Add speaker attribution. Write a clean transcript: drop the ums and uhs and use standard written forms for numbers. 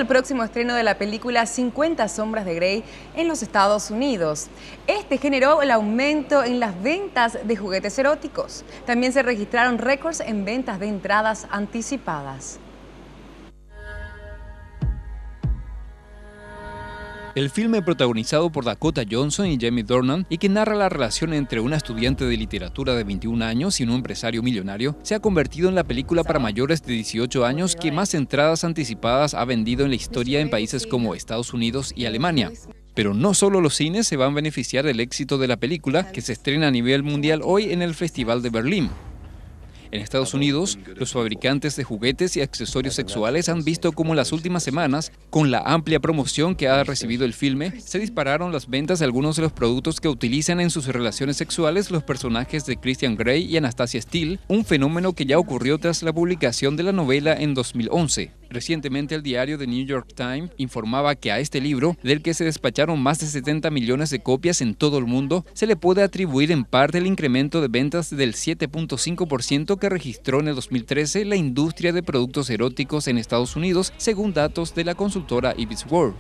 Speaker 1: el próximo estreno de la película 50 Sombras de Grey en los Estados Unidos. Este generó el aumento en las ventas de juguetes eróticos. También se registraron récords en ventas de entradas anticipadas.
Speaker 2: El filme, protagonizado por Dakota Johnson y Jamie Dornan y que narra la relación entre una estudiante de literatura de 21 años y un empresario millonario, se ha convertido en la película para mayores de 18 años que más entradas anticipadas ha vendido en la historia en países como Estados Unidos y Alemania. Pero no solo los cines se van a beneficiar del éxito de la película, que se estrena a nivel mundial hoy en el Festival de Berlín. En Estados Unidos, los fabricantes de juguetes y accesorios sexuales han visto cómo en las últimas semanas, con la amplia promoción que ha recibido el filme, se dispararon las ventas de algunos de los productos que utilizan en sus relaciones sexuales los personajes de Christian Grey y Anastasia Steele, un fenómeno que ya ocurrió tras la publicación de la novela en 2011. Recientemente el diario The New York Times informaba que a este libro, del que se despacharon más de 70 millones de copias en todo el mundo, se le puede atribuir en parte el incremento de ventas del 7.5% que registró en el 2013 la industria de productos eróticos en Estados Unidos, según datos de la consultora Ibis World.